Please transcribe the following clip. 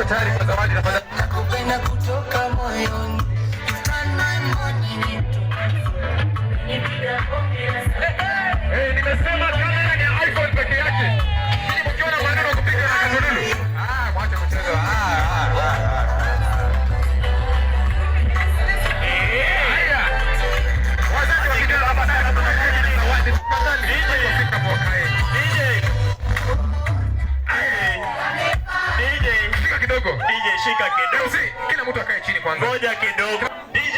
tayari kwa zawadi tafadhali. Nakupenda kutoka moyoni. Nimesema kamera ni iPhone peke yake. Ili mkiona maneno kupiga na katululu. Mwacha mchezo. Wazazi wakija hapa sasa tunafanya zawadi tafadhali. Fika kwa kae. DJ. Shika kidogo. DJ shika kidogo. Kila mtu akae chini kwanza. Ngoja kidogo. DJ.